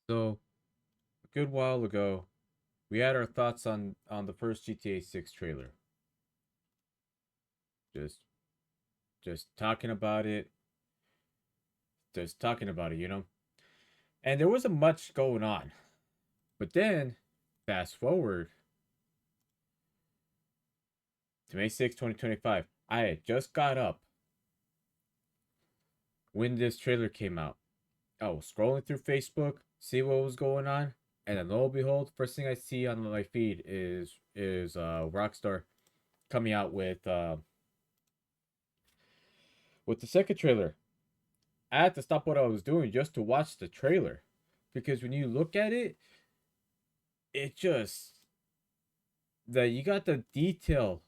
So, a good while ago, we had our thoughts on the first GTA 6 trailer. Just just talking about it, just talking about it. And there wasn't much going on. But then, fast forward to May 6th, 2025. I had just got up when this trailer came out. I was scrolling through Facebook, see what was going on, and then lo and behold, first thing I see on my feed is Rockstar coming out with the second trailer. I had to stop what I was doing just to watch the trailer because when you look at it, it just that you got the detail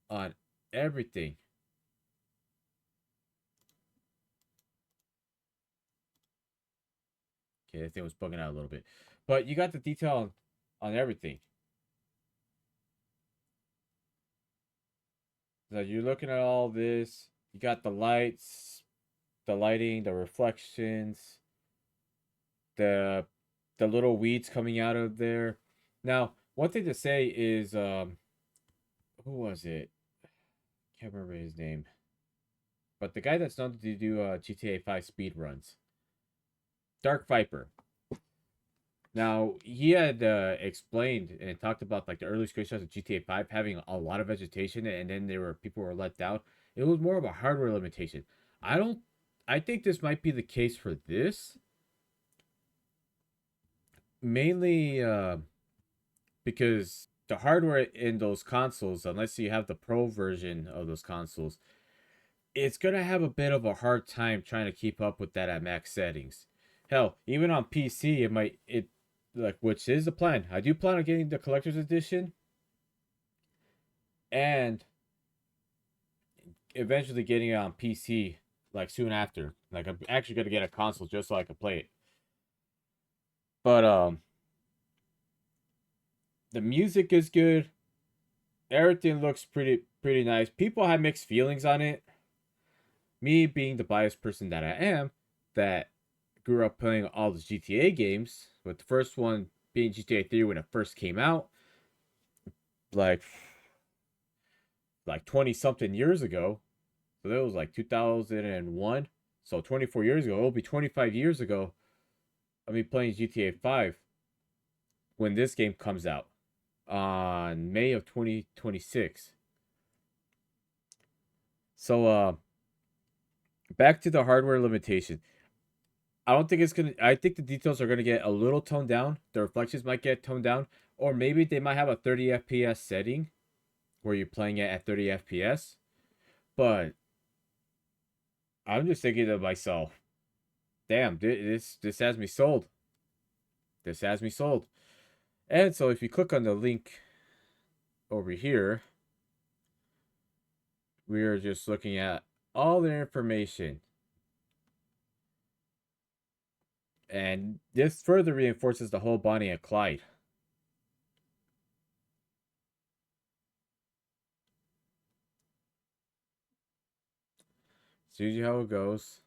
on everything. Okay, that thing was bugging out a little bit, but you got the detail on everything. So you're looking at all this. You got the lights, the lighting, the reflections, the the little weeds coming out of there. Now, one thing to say is, who was it? Can't remember his name. But the guy that's known to do GTA 5 speed runs, Dark Viper. Now he had explained and talked about like the early screenshots of GTA 5 having a lot of vegetation, and then there were people were let down. It was more of a hardware limitation. I don't. I think this might be the case for this, mainly because the hardware in those consoles, unless you have the pro version of those consoles, it's gonna have a bit of a hard time trying to keep up with that at max settings. Hell, even on PC, it like which is the plan. I do plan on getting the collector's edition and eventually getting it on PC like soon after. Like I'm actually gonna get a console just so I can play it. But the music is good. Everything looks pretty nice. People have mixed feelings on it. Me being the biased person that I am, that grew up playing all the GTA games, with the first one being GTA 3 when it first came out, like 20 something years ago. So that was like 2001. So 24 years ago, it'll be 25 years ago. I'll be playing GTA 5 when this game comes out on May of 2026. So back to the hardware limitation. I don't think it's gonna. I think the details are gonna get a little toned down. The reflections might get toned down, or maybe they might have a 30 FPS setting where you're playing it at 30 FPS. But I'm just thinking to myself, damn, this has me sold. This has me sold. And so if you click on the link over here, we are just looking at all the information. And this further reinforces the whole Bonnie and Clyde. See how it goes.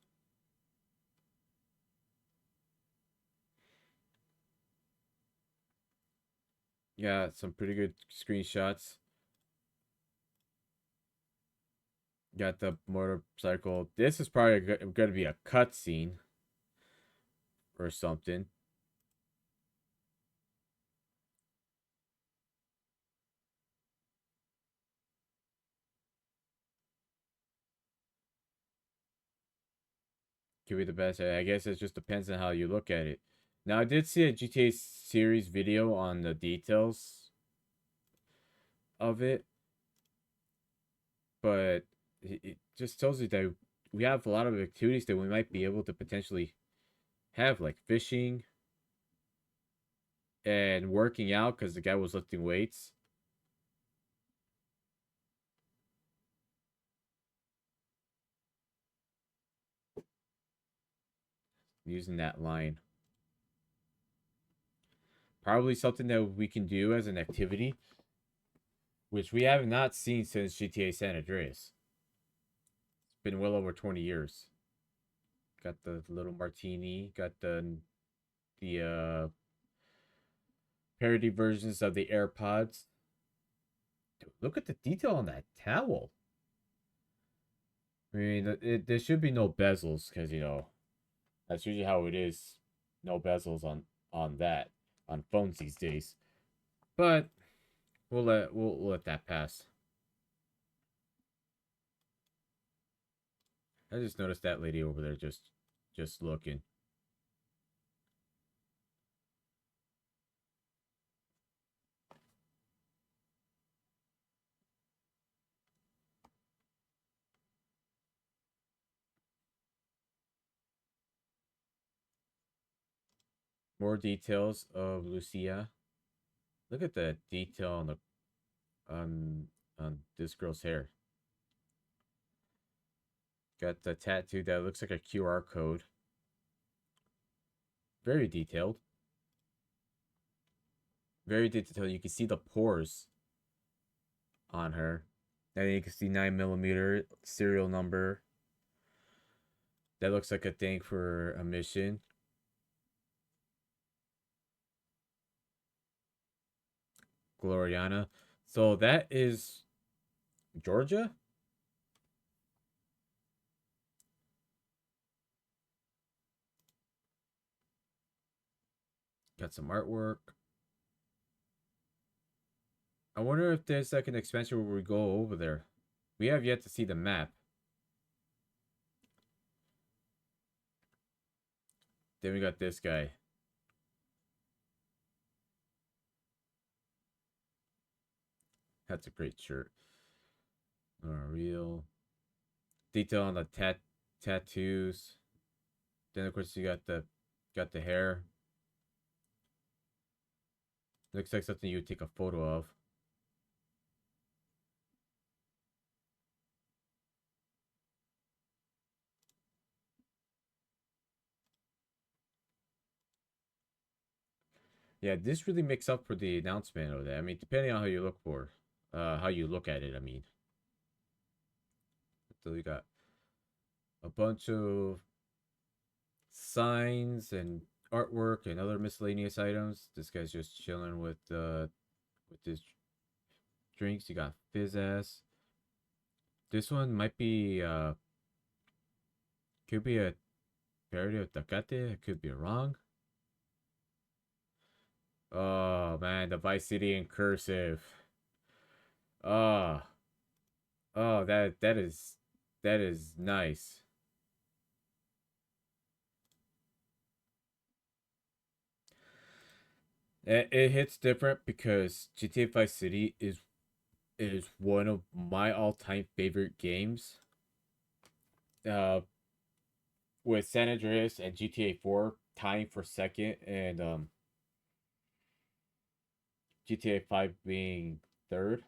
Yeah, some pretty good screenshots. Got the motorcycle. This is probably going to be a cutscene or something. Could be the best. I guess it just depends on how you look at it. Now, I did see a GTA series video on the details of it, but it just tells you that we have a lot of activities that we might be able to potentially have, like fishing and working out because the guy was lifting weights. Using that line. Probably something that we can do as an activity, which we have not seen since GTA San Andreas. It's been well over 20 years. Got the little martini, got the the parody versions of the AirPods. Dude, look at the detail on that towel. I mean, there should be no bezels because that's usually how it is. No bezels on that on phones these days. But we'll let that pass. I just noticed that lady over there just looking. More details of Lucia. Look at the detail on on this girl's hair. Got the tattoo that looks like a QR code. Very detailed. Very detailed. You can see the pores on her. And you can see 9mm serial number. That looks like a thing for a mission. Gloriana. So that is Georgia? Got some artwork. I wonder if there's like an expansion where we go over there. We have yet to see the map. Then we got this guy. That's a great shirt. Real detail on the tattoos. Then of course you got the hair. Looks like something you would take a photo of. Yeah, this really makes up for the announcement of that. I mean, depending on how you look at it. I mean, so we got a bunch of signs and artwork and other miscellaneous items. This guy's just chilling with his drinks. You got fizz ass. This one might be could be a parody of Tecate. I could be wrong. Oh man, the Vice City in cursive. Oh, oh that is nice. It hits different because GTA Vice City is one of my all-time favorite games. Uh, with San Andreas and GTA 4 tying for second, and GTA 5 being third.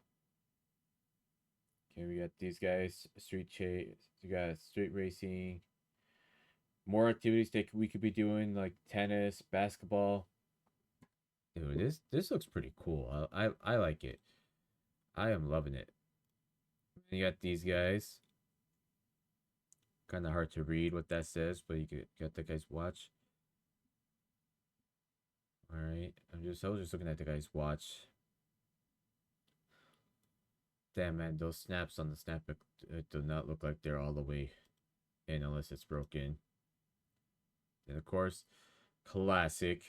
Okay, we got these guys, street chase. We got street racing. More activities that we could be doing like tennis, basketball. Dude, this looks pretty cool. I like it. I am loving it. You got these guys. Kind of hard to read what that says, but you got the guy's watch. All right, I was just looking at the guy's watch. Damn man, those snaps on the snap it do not look like they're all the way in unless it's broken. And of course, classic.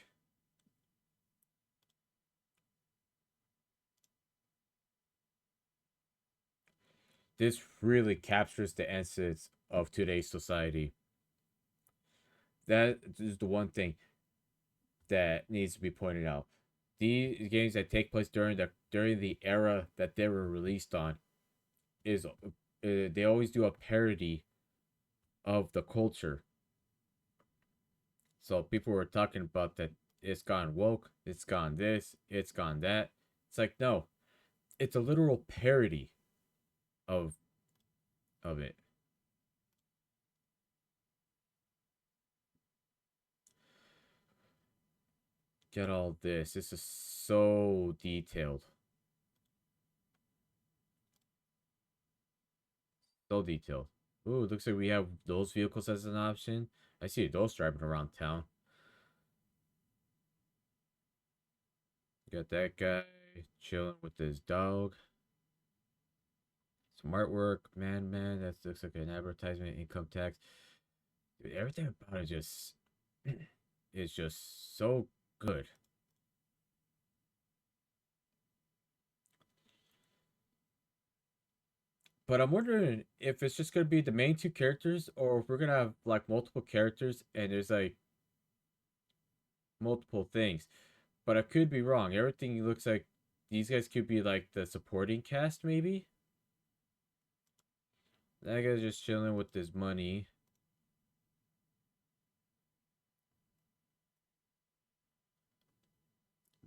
This really captures the essence of today's society. That is the one thing that needs to be pointed out. These games that take place during the era that they were released on is they always do a parody of the culture. So people were talking about that it's gone woke, it's gone this, it's gone that. It's like no, it's a literal parody of it. Get all this. This is so detailed. So detailed. Ooh, looks like we have those vehicles as an option. I see those driving around town. Got that guy chilling with his dog. Some artwork, man, that looks like an advertisement, income tax. Dude, everything about it just is just so good. But I'm wondering if it's just gonna be the main two characters, or if we're gonna have like multiple characters and there's like multiple things. But I could be wrong. Everything looks like these guys could be like the supporting cast, maybe. That guy's just chilling with his money.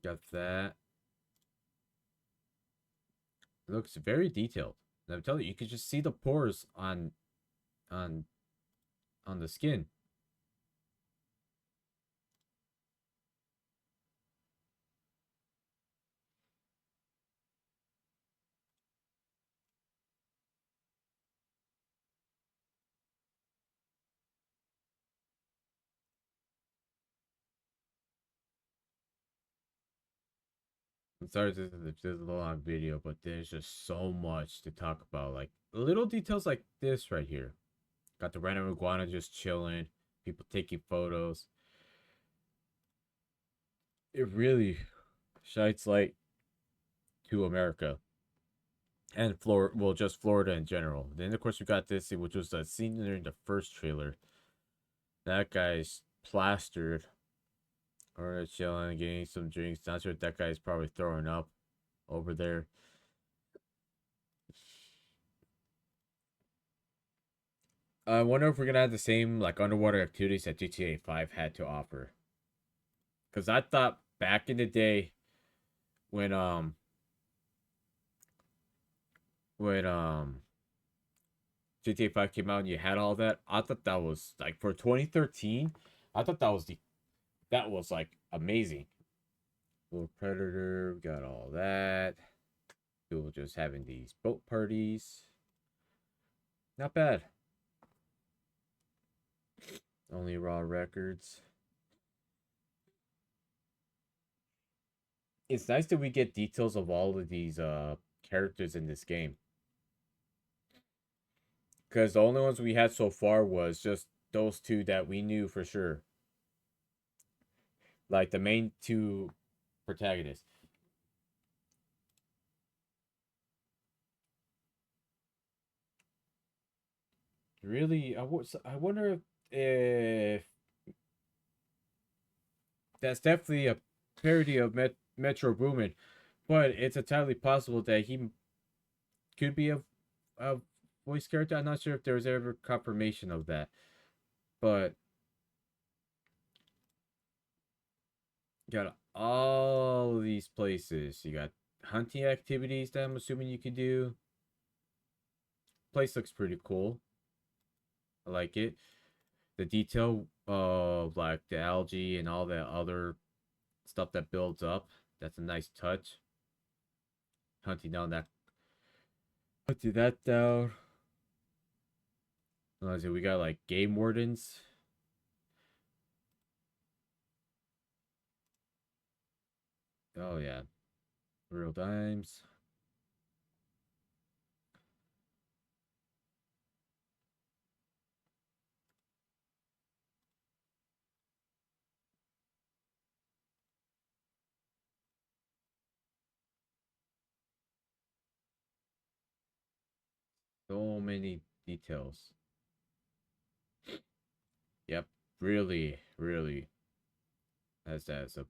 Got that. It looks very detailed. And I'm telling you, you could just see the pores on on the skin. I'm sorry this is a long video, but there's just so much to talk about. Like little details like this right here. Got the random iguana just chilling, people taking photos. It really shines light to America and Florida, well, just Florida in general. Then of course we got this, which was the scene during the first trailer. That guy's plastered or chilling, getting some drinks. Not sure if that guy's probably throwing up over there. I wonder if we're gonna have the same like underwater activities that GTA 5 had to offer. Cause I thought back in the day when when GTA 5 came out and you had all that, I thought that was like for 2013, I thought that was like amazing. Little Predator, we got all that. People just having these boat parties. Not bad. Only raw records. It's nice that we get details of all of these characters in this game. Because the only ones we had so far was just those two that we knew for sure. Like the main two protagonists. Really, I wonder if that's definitely a parody of Metro Boomin, but it's entirely possible that he could be a voice character. I'm not sure if there was ever confirmation of that, but you got all of these places. You got hunting activities that I'm assuming you could do. Place looks pretty cool. I like it. The detail of like the algae and all that other stuff that builds up. That's a nice touch. Hunting down that. Hunting that down. Let's see, we got like game wardens. Oh yeah, real dimes. So many details. Yep, really has that as a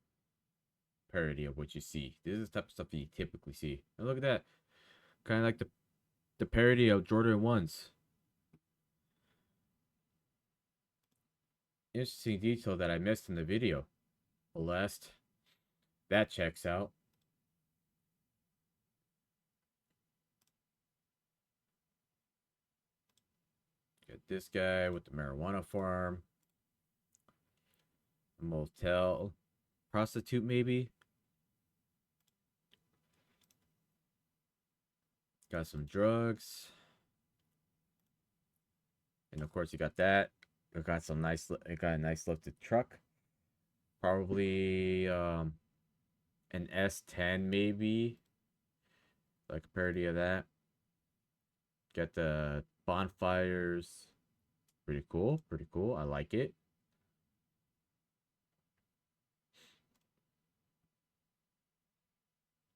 parody of what you see. This is the type of stuff that you typically see. And look at that, kind of like the parody of Jordan ones. Interesting detail that I missed in the video. Molest. That checks out. Got this guy with the marijuana farm. A motel. Prostitute, maybe. Got some drugs. And of course, you got that. It got some nice. It got a nice lifted truck. Probably an S10 maybe, like a parody of that. Got the bonfires. Pretty cool. Pretty cool. I like it.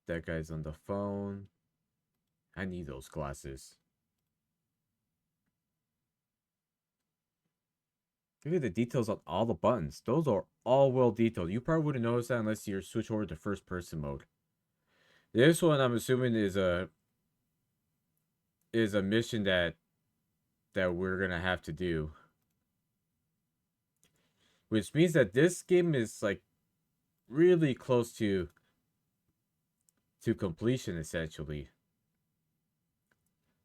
That guy's on the phone. I need those glasses. Look at the details on all the buttons. Those are all well detailed. You probably wouldn't notice that unless you switch over to first person mode. This one I'm assuming is a mission that we're gonna have to do. Which means that this game is like really close to completion essentially.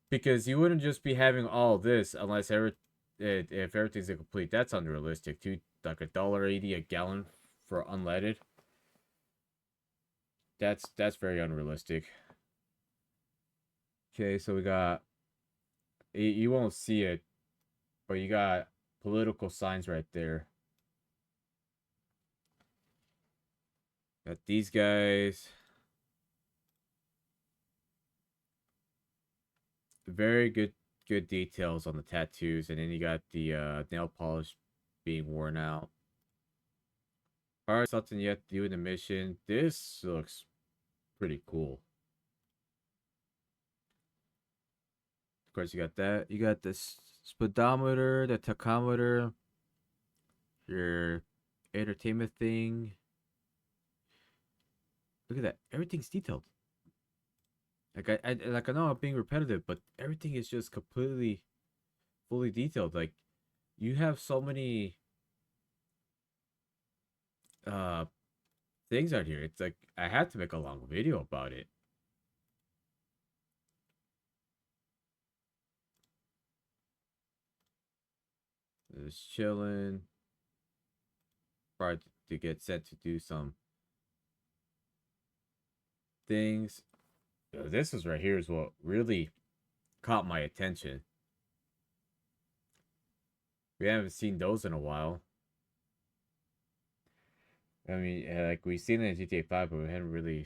Because you wouldn't just be having all this unless if everything's incomplete. That's unrealistic too. Like $1.80 a gallon for unleaded. That's very unrealistic. Okay, so we got you won't see it, but you got political signs right there. Got these guys. Very good details on the tattoos, and then you got the nail polish being worn out. Alright, something you have to do in the mission. This looks pretty cool. Of course, you got that. You got this speedometer, the tachometer, your entertainment thing. Look at that. Everything's detailed. I know I'm being repetitive, but everything is just completely fully detailed. Like you have so many uh things out here. It's like I had to make a long video about it. Just chilling. Probably to get set to do some things. This is right here is what really caught my attention. We haven't seen those in a while. I mean, like we've seen it in GTA 5, but we hadn't really.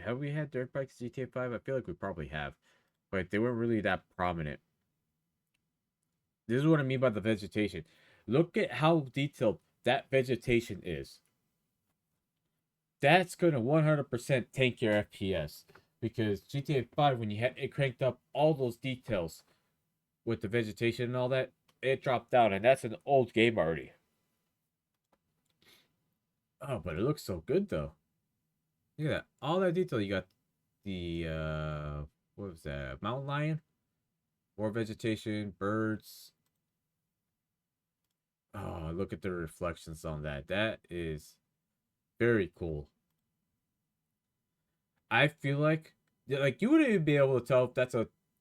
Have we had dirt bikes in GTA 5? I feel like we probably have, but they weren't really that prominent. This is what I mean by the vegetation. Look at how detailed that vegetation is. That's gonna 100% tank your FPS because GTA 5, when you had it cranked up all those details with the vegetation and all that, it dropped down, and that's an old game already. Oh, but it looks so good though. Look at that, all that detail. You got the what was that? Mountain lion, more vegetation, birds. Oh, look at the reflections on that. That is very cool. I feel like you wouldn't even be able to tell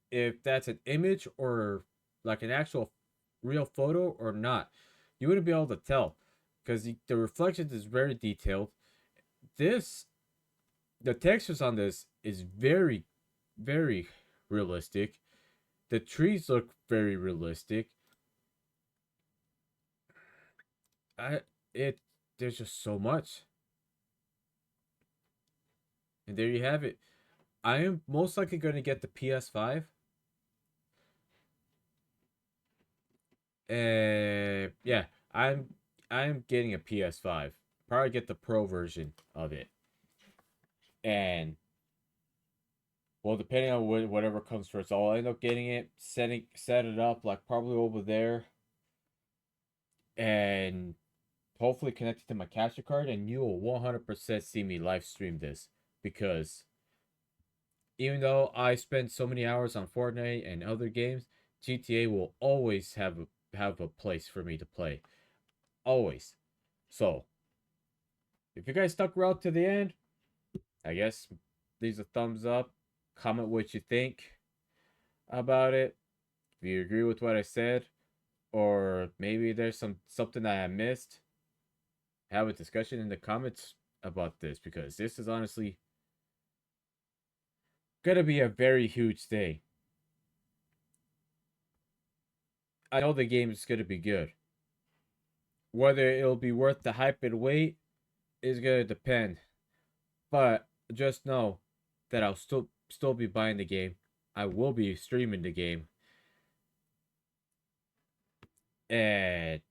if that's an image or like an actual real photo or not. You wouldn't be able to tell because the reflections is very detailed. This the textures on this is very realistic. The trees look very realistic. I it there's just so much. And there you have it. I am most likely going to get the PS5. Yeah, I'm getting a PS5. Probably get the Pro version of it. And well, depending on whatever comes first, I'll end up getting it, set it up like probably over there, and hopefully connect it to my capture card, and you will 100% see me live stream this because even though I spend so many hours on Fortnite and other games, GTA will always have a place for me to play. Always. So, if you guys stuck around to the end, I guess leave a thumbs up, comment what you think about it. If you agree with what I said, or maybe there's something that I missed, have a discussion in the comments about this because this is honestly gonna be a very huge thing. I know the game is gonna be good. Whether it'll be worth the hype and wait, is gonna depend. But just know that I'll still be buying the game. I will be streaming the game. And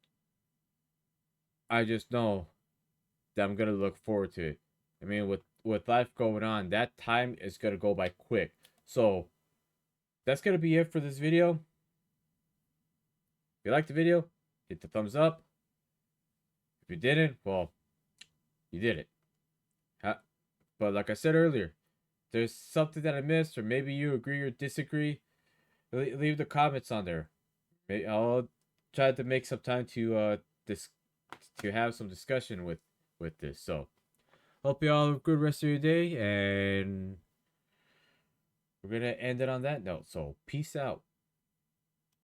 I just know that I'm gonna look forward to it. I mean, with life going on, that time is gonna go by quick. So that's gonna be it for this video. If you liked the video, hit the thumbs up. If you didn't, well, you did it. But like I said earlier, there's something that I missed, or maybe you agree or disagree. Leave the comments on there. I'll try to make some time to this to have some discussion with this. So hope you all have a good rest of your day, and we're gonna end it on that note. So peace out.